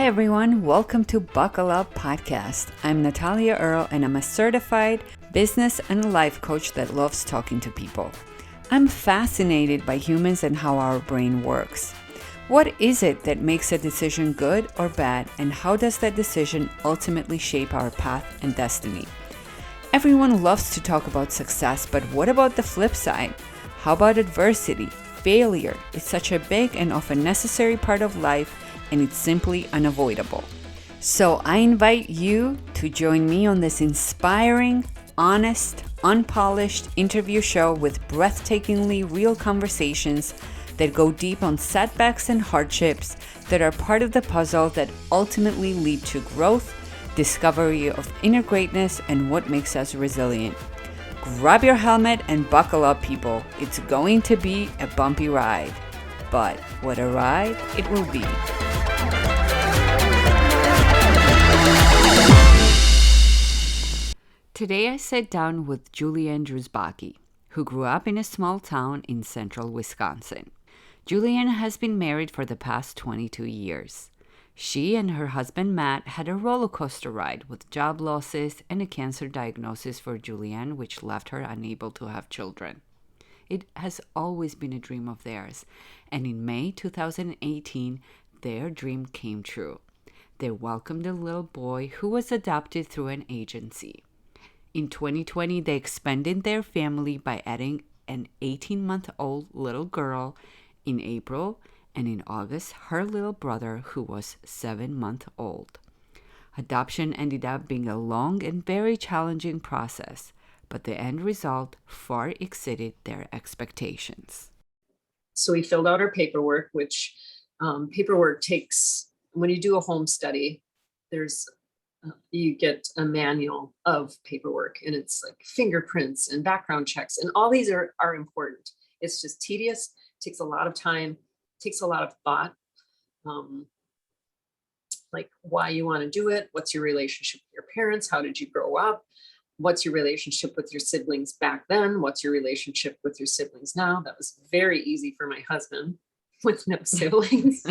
Hi everyone, welcome to Buckle Up Podcast. I'm Natalia Earle and I'm a certified business and life coach that loves talking to people. I'm fascinated by humans and how our brain works. What is it that makes a decision good or bad, and how does that decision ultimately shape our path and destiny? Everyone loves to talk about success, but what about the flip side? How about adversity? Failure is such a big and often necessary part of life, and it's simply unavoidable. So I invite you to join me on this inspiring, honest, unpolished interview show with breathtakingly real conversations that go deep on setbacks and hardships that are part of the puzzle that ultimately lead to growth, discovery of inner greatness, and what makes us resilient. Grab your helmet and buckle up, people. It's going to be a bumpy ride. But what a ride it will be. Today I sat down with Julianne Druzbacky, who grew up in a small town in central Wisconsin. Julianne has been married for the past 22 years. She and her husband Matt had a roller coaster ride with job losses and a cancer diagnosis for Julianne, which left her unable to have children. It has always been a dream of theirs, and in May 2018, their dream came true. They welcomed a little boy who was adopted through an agency. In 2020, they expanded their family by adding an 18-month-old little girl in April, and in August, her little brother, who was 7 months old. Adoption ended up being a long and very challenging process, but the end result far exceeded their expectations. So we filled out our paperwork, which paperwork takes, when you do a home study, you get a manual of paperwork, and it's like fingerprints and background checks, and all these are important. It's just tedious, takes a lot of time, takes a lot of thought, like why you want to do it, what's your relationship with your parents, how did you grow up, what's your relationship with your siblings back then, what's your relationship with your siblings now. That was very easy for my husband with no siblings.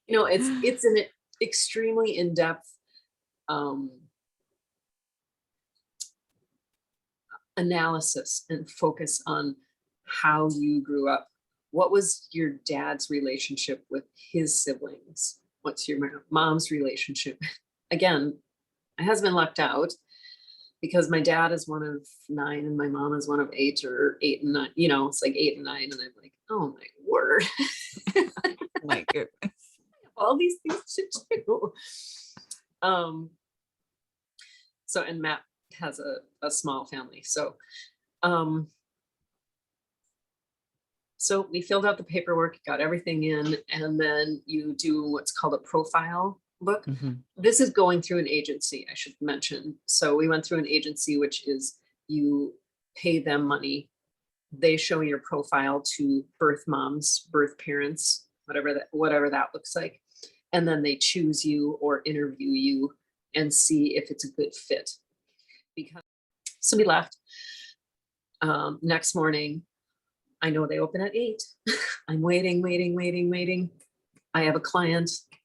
It's an extremely in-depth analysis and focus on how you grew up. What was your dad's relationship with his siblings? What's your mom's relationship? Again, my husband lucked out because my dad is one of 9 and my mom is one of 8, or 8 and 9. It's like 8 and 9, and I'm like, oh my word. My goodness. All these things to do. And Matt has a small family. So we filled out the paperwork, got everything in, and then you do what's called a profile book. Mm-hmm. This is going through an agency, I should mention. So we went through an agency, which is you pay them money. They show your profile to birth moms, birth parents, whatever that looks like. And then they choose you or interview you and see if it's a good fit. So we left. Next morning, I know they open at 8. I'm waiting. I have a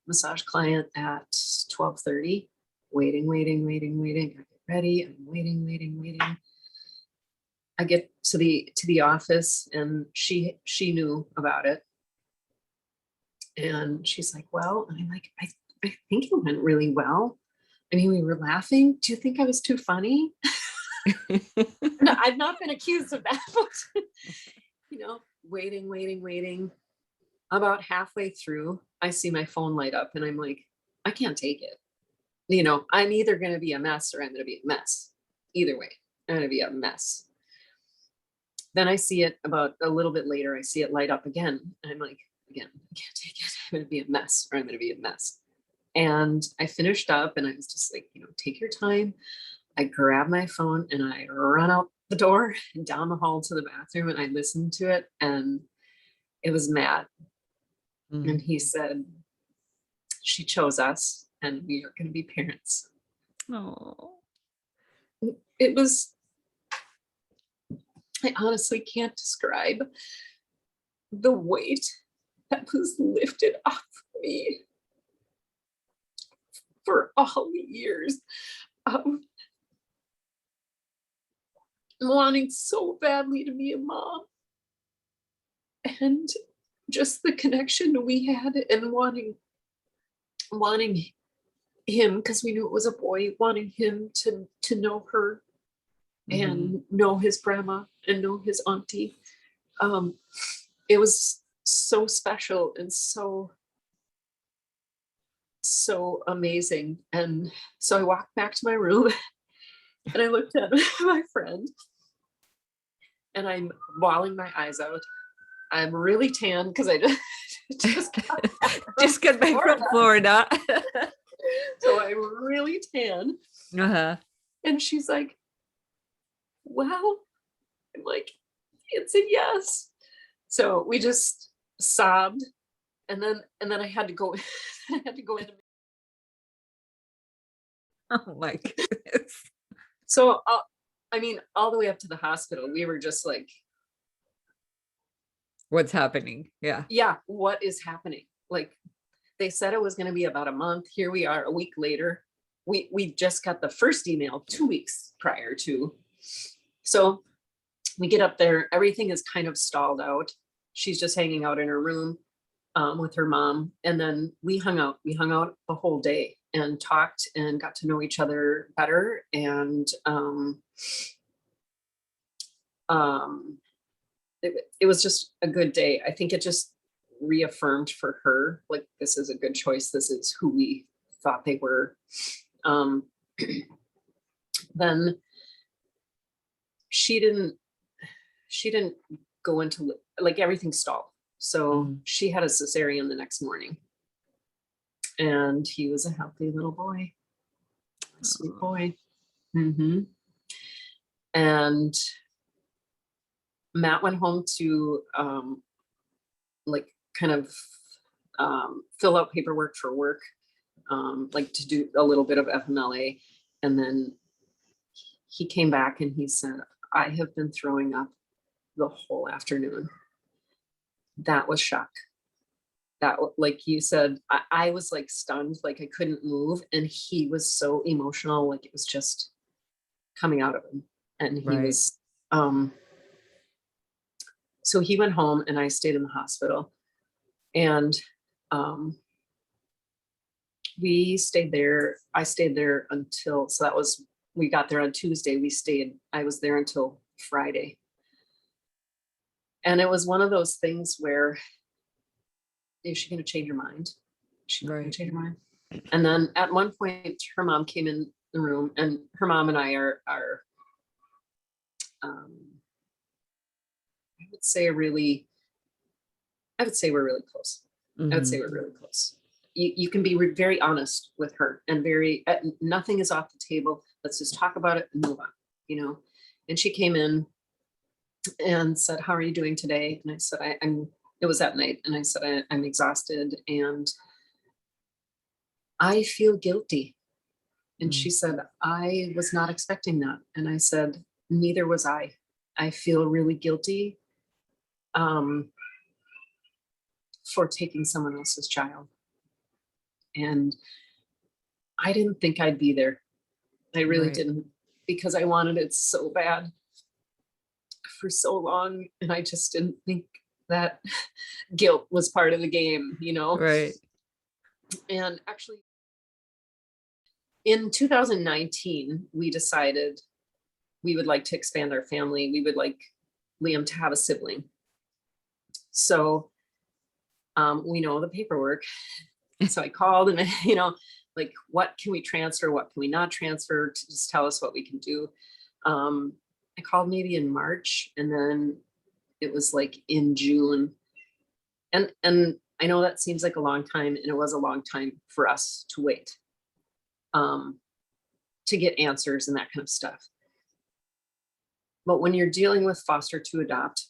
massage client at 12:30. Waiting. I get ready. I'm waiting. I get to the office, and she knew about it. And she's like, well, and I'm like, I think it went really well. I mean, we were laughing. Do you think I was too funny? No, I've not been accused of that, but waiting. About halfway through, I see my phone light up, and I'm like, I can't take it. I'm either going to be a mess or I'm going to be a mess. Either way, I'm going to be a mess. Then I see it about a little bit later. I see it light up again. And I'm like, again, I can't take it. I'm going to be a mess or I'm going to be a mess. And I finished up, and I was just like, take your time. I grab my phone and I run out the door and down the hall to the bathroom, and I listened to it, and it was Matt. Mm-hmm. And he said, she chose us and we are going to be parents. Oh, it was, I honestly can't describe the weight that was lifted off me for all the years of wanting so badly to be a mom, and just the connection we had, and wanting him, because we knew it was a boy, wanting him to know her and know his grandma and know his auntie. It was so special and so amazing. And so I walked back to my room and I looked at my friend and I'm bawling my eyes out. I'm really tan because I just got back from Florida. So I'm really tan. And she's like, well, I'm like, it's a yes. So we just sobbed, and then I had to go. I had to go in. Oh my goodness. So I mean, all the way up to the hospital, we were just like, what's happening? Yeah, what is happening? Like, they said it was going to be about a month. Here we are, a week later. We just got the first email 2 weeks prior to. So we get up there, everything is kind of stalled out. She's just hanging out in her room with her mom. And then we hung out the whole day and talked and got to know each other better. And it was just a good day. I think it just reaffirmed for her, like, this is a good choice. This is who we thought they were. Then she didn't go into, like, everything stalled. So she had a cesarean the next morning, and he was a healthy little boy, a sweet boy. And Matt went home to like kind of fill out paperwork for work, like to do a little bit of FMLA. And then he came back and he said, I have been throwing up the whole afternoon. That was shock. That, like you said, I was like stunned, like I couldn't move. And he was so emotional, like it was just coming out of him. And he was, so he went home and I stayed in the hospital. And we stayed there. I stayed there until, so that was, we got there on Tuesday. I was there until Friday. And it was one of those things where, is she going to change her mind? She's not going to change her mind. And then at one point, her mom came in the room, and her mom and I are I would say we're really close. I would say we're really close. You can be very honest with her, and very, nothing is off the table. Let's just talk about it and move on, And she came in and said, how are you doing today? And I said, it was that night. And I said, I'm exhausted and I feel guilty. And she said, I was not expecting that. And I said, neither was I. I feel really guilty for taking someone else's child. And I didn't think I'd be there. I really didn't, because I wanted it so bad for so long. And I just didn't think that guilt was part of the game, Right. And actually, in 2019, we decided we would like to expand our family. We would like Liam to have a sibling. So we know the paperwork. So I called and, like, what can we transfer? What can we not transfer? To just tell us what we can do. I called maybe in March, and then it was like in June. And I know that seems like a long time, and it was a long time for us to wait to get answers and that kind of stuff. But when you're dealing with foster to adopt,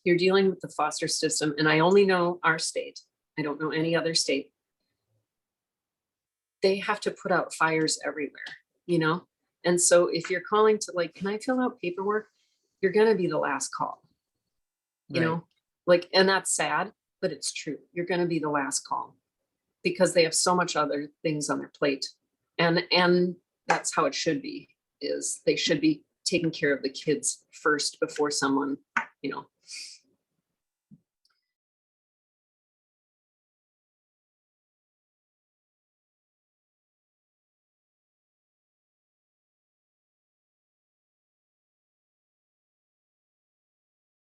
you're dealing with the foster system, and I only know our state. I don't know any other state. They have to put out fires everywhere, And so if you're calling to, like, can I fill out paperwork? You're going to be the last call, like, and that's sad. but it's true. You're going to be the last call because they have so much other things on their plate. And that's how it should be, is they should be taking care of the kids first before someone, you know,